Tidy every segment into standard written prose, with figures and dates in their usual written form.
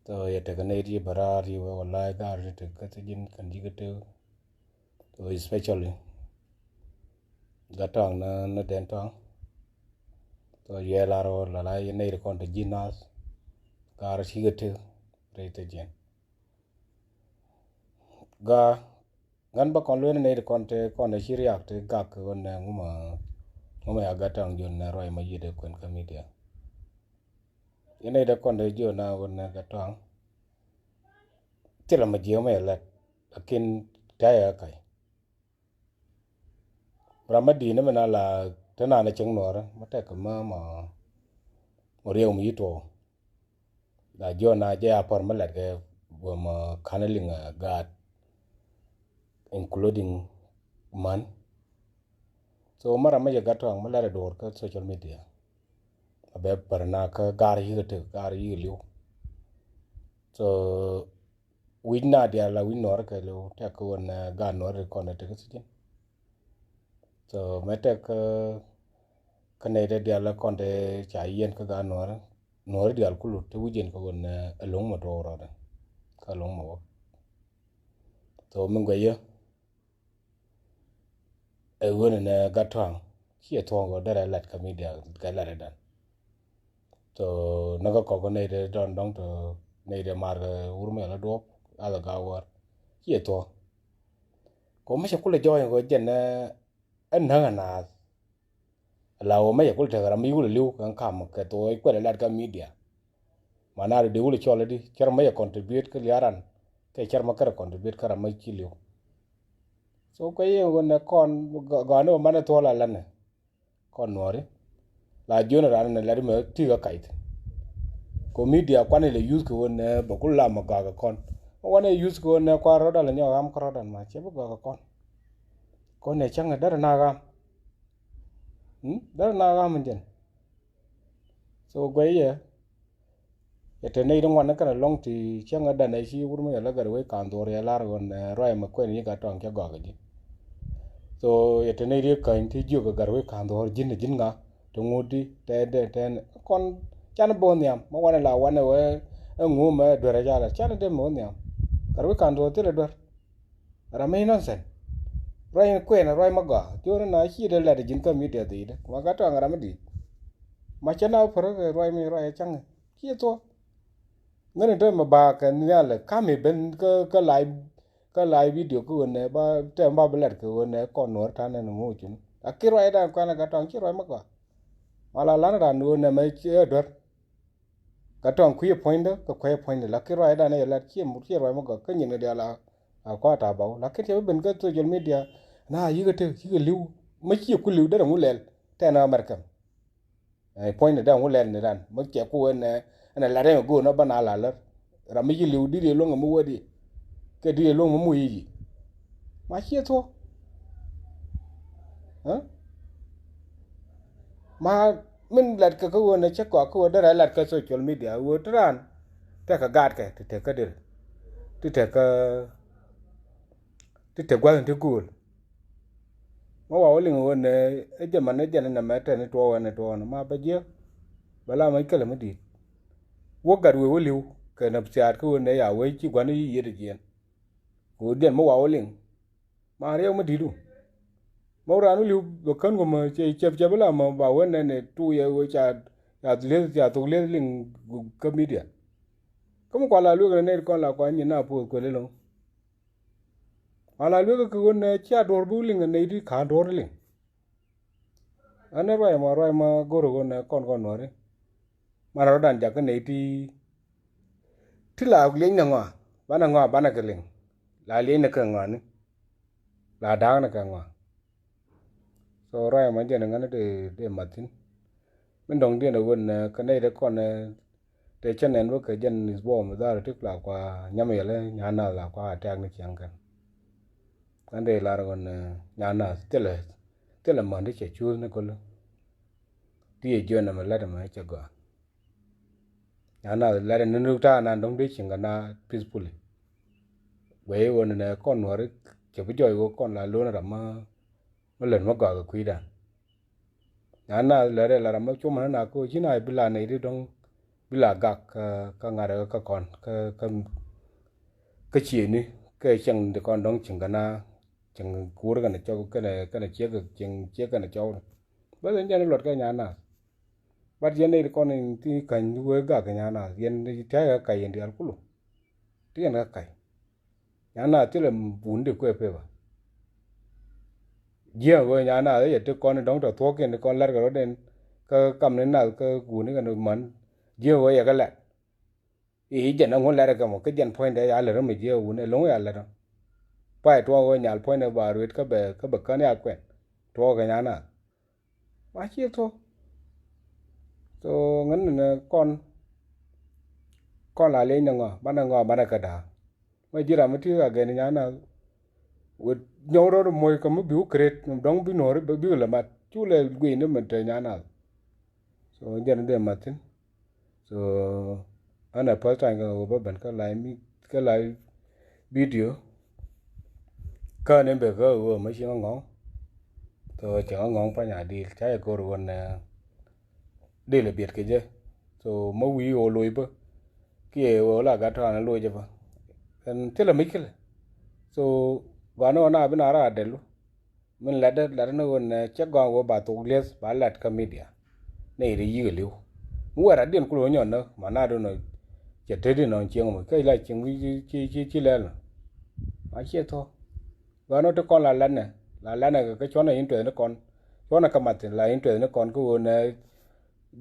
to ya te kane ri barari wa wallahi gar te ka te jin kan ji gete to especially gatang na den tang to ye la ro la ye ne kon te jinas gar shi gete re te jen ga gan ba kon ne kon te shi riak te ga ko ne nguma ya gatang jon na roi ma yide kon ka media ine de kon de jo na won na gatang tela ma je ma la akin ta ya kai ramadi na mana la tana na cheng nor ma ta ka ma riu mi to da jo na je a por ma la ke bo ma kanaling gat including man so mara ma je gatang ma la dor ka social media abe par na ka gar yi te gar yi liu so winna dia la winor ka lo ta ko na ga nor ko na te ka so mete ka ne de dia la kon de cha yen ka ga nor dia ku lu tu jen ko na long ma do ro da ka long ma wo so mun gwe ye e won na ga twang chi to go da la ka media ka la da so na ko ne de don dong to ne de mar urme la do ala ga war chi to ko ma se ku le jo go jen na an na la o me ko te gara mi ul liu kan kam ke to ko le lat ka media mana de ul chole di ker me contribute ke yaran ke ker ma kar contribute kara ma chi liu so ko ye wona kon ga no mana to la lan kon nori la jona ran na la me ti ga kait ko media kwane le use ko wona ba ku la ma ga kon wona use ko wona kwa ro da la nyo am ko da ma che bu ga kon ne chang da na ga dar na ga mun den so gwe ye ete nei dong wan kana long ti changa da nei shi wurma ya la gar we kan dor ya lar gon roi ma kwen ni ga tong ke go ga ji so ete nei ri kan ti ju ga gar we kan dor jin nga to ngudi te kon chan bon yam mo wana la wana we ngu ma do ra ja la chan de mo nyam gar we kan dor te le dor ra me no sen roi kwen roi ma ga jor na shi de la de jin ka mi de de ma ga tong ra ma di ma chana por roi mi roi chang ki to ngene to ma ba ka nya le ka me ben ka live video ko ne ba te ba bler ko ne ko nor ta ne mo chin a ki roi da ka na ka tong ki roi ma ga ala la na no ne ma che dor ka tong ku ye point ko ko ye point la ki roi da ne la ki mu ki roi ma ga ka nyin ne la a ko ta ba la ki te ben ka social media na yi ga te ki liu ma ki ku liu da mu lel te na american point da mu lel ne dan ma ke ku ne ana la re go no bana la la ra mi liu di lo ngamu wadi ke di lo mu yi ma chi to ha ma min lat ka ko ne che ko da ra lat ka social media wo tran te ka gat ke te ka dir te gwa te gul ma wa wali ngo ne e je man ne je na ma te ne to ma ba je bala ma ke le ma di wo gar we wo liu ke na psiat ko ne ya we chi gwan yi ye de jen ko den mo wa woling ma re ma di du mo ra nu liu do kan ko ma che bala ma ba we ne tu ye we cha ya to le ling ka media ko mo kwa la lu ne ko la kwa ni na po ko le lo ala lu ko ne cha dor bu ling ne di ka dor ling ane roi ma goro ko ne kon no re ma ro dan ja ka ne ti la le na ngwa ba na ka ling la le na ka ngwa ni la da na ka ngwa so roi ma je na ngana de matin min dong de na won ka ne de kon te chen en wo ka jen is bo ma da ti la kwa nyam ye le nya na la kwa ta ni chang kan kan de la ron nya na te le ma de che chu na ko lo ti ye jo na ma la de ma che go ana la de nu ta na dong de chin ga na peacefully we won ne kon wor che bu joy go kon la lo na ma len ma ga ku da ana la de la ma chu ma na ko chi na bi la ne ri dong bila gak ka ngara ka kon ka chi ni ka chang de kon dong ching kana chang kur kana cho kana che ka ching che kana cho ba den jan lot ka nya na ba jen ne kon ti kan we ga ka nya na yen ni ta ka yen di al kulu ti yen ka kai nya na ti le bun de ko pe ba je go nya na ye te kon dong to to ke ne kon lar ga den ka kam ne na ka gu ni ka no man je go ya ka la ý dân ông là cái một cái dân point đấy à là nó mới nhiều này lông à là nó phải thua cái nhà point này vào rồi cái bậc cái này quen thua cái nhà nào mà chia thôi so ngắn là con là lên ngõ bán cái đà mà chỉ là mấy thứ cái nhà nào với nhau đó mỗi cái mới biểu create đóng biểu nổi biểu là mặt chú là quỷ nó mình chơi nhà nào so dân đây mà tin so anh ở first time cái bên cái lại video cái này bây giờ mấy chuyện ngon tôi chẳng ngon phải nhà đi trái cô rồi đi là biệt cái chứ so mấy quý ô lôi bơ kia ô là cái thằng nó lôi chứ ba thế là mấy cái so và nó bên nào ra đấy luôn mình lát nó còn chắc gọn của bà tụ liệt bà lát cái media này thì gì cái liu mua ra điện cô nhỏ nó mà na đâu nó chỉ thế thì nó chiang mà cái lại chiang chi lên mà chết thôi và nó con là lần này cái chỗ này internet nó còn chỗ này cầm mặt là internet nó còn cái này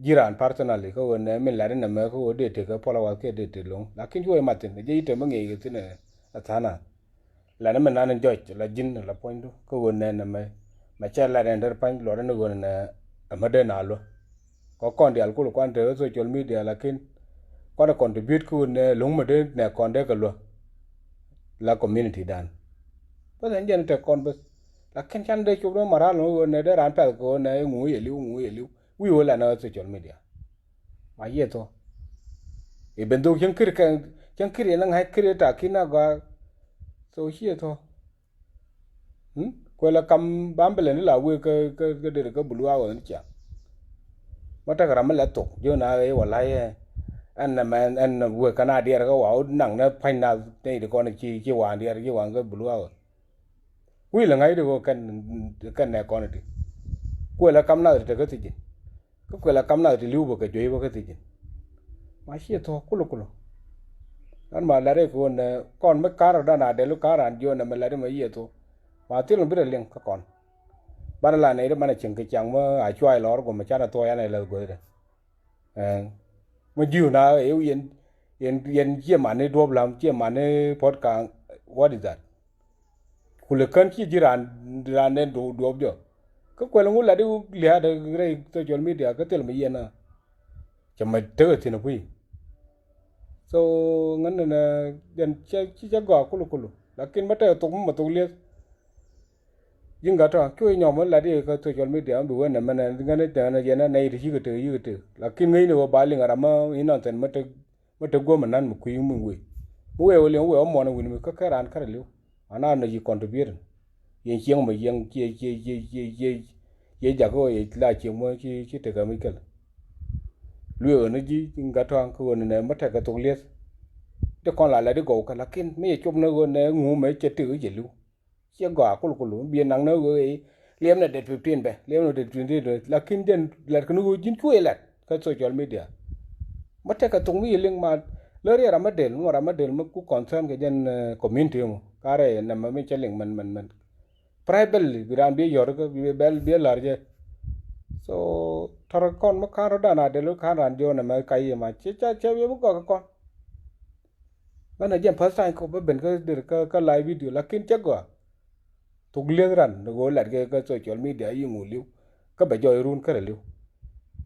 jiran personally cái này mình lại nó mà cái để cái follow cái để luôn lakin chỗ mặt này chỉ để mà nghe cái này là thana là nó mình ăn enjoy là jin là point đó cái này nó mà chơi là render point lo nó cái này mà để nào luôn có con đi alcohol quan tới social media lakin có contribute ku ne lung ma de ne kon de ka lo la community dan ba den jen te kon ba la ken chan de chu do mara no ne de ran pa ko ne ngu ye liu wi wala na social media ma ye to e ben do chen kir na ngai kir ta kina ga so ye to ko la kam bambele ni la wi ka de ka bulu a won cha mata ga la to jo na e wala ye anh vừa cái nào đi ra cái wow nặng nó phanh nào đây thì con chi hoàng đi ra chi hoàng cái bulu à quý là ngay được cái này con đi quý là cắm nào thì cái gì cái quý là cắm nào thì lưu vào cái chuối vào cái gì mà xí thôi cú lo anh mà lại đấy con mấy cá rồi đó là để lúc cá ăn vô này mà lại đấy mà gì thôi mà tiếc là biết là liền các con ban là này đó ban là chừng cái chẳng mà ai chuai ló của mà cha là tôi anh này là rồi đấy mà nhiều na yếu yên chia mà này đuông làm chia mà này podcast what is that kule kan chi jiran nên đuông jo cái quay lông là đi lihat cái social media cái tiền mà yên à chả mà tớ thì nó quý so ngân là yên chỉ gõ kulu lakin mà tớ tung mà tung liệt nhưng cái đó cái nhóm là đi cái social media đủ nên mà ngân này này thì cái từ lakin ngay nữa ba linh ara mà ino tên mà tớ gom mà nan một quý mình quý mua về liền về ông mòn mình cái ran cái liu anh ăn là gì contribute yên chiang mà yên chia giờ cái là chiang mà chỉ từ cái mấy cái lừa nó gì nhưng cái đó cái này mà cái tung liệt cái con lại đi gõ cái lakin mấy chục nó này ngủ mấy chết từ cái gì liu chia gõ kulu biên năng nó cái liam là dead 15 be liam là dead 20 rồi lakin den là cái nó chính chui là cái social media mất cái tung mi linh mà lỡ ra Ramadan mà cũng concern cái dân community mà cái này nằm ở bên trên link mình private viran bi yor cái bi large so thar con mà khá đó là để lúc khá ran jo nằm ở cái mà chế bi có cái con cái này dân first time có bên cái live video lakin chắc quá tục liên ran nó gọi là cái social media yêu ngủ liu cái bài joy run cái liu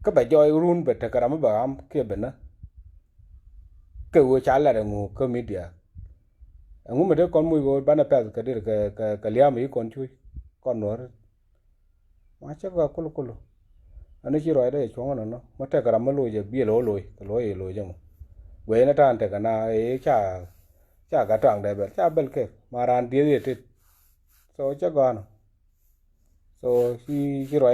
cái bài joy run bật cái làm bảo am kia bên á cái vừa trả lại ngủ cái media ngủ mà đứa con mui gọi bán apple cái liam ấy con chui con nó mà chắc là kulu anh ấy chỉ nói đấy chóng nó mà cái làm mà lôi giờ bia lôi chứ mà vậy nó tan cái na ấy chả cái tràng đấy chả bel cái mà ran đi thì so chắc còn so khi nói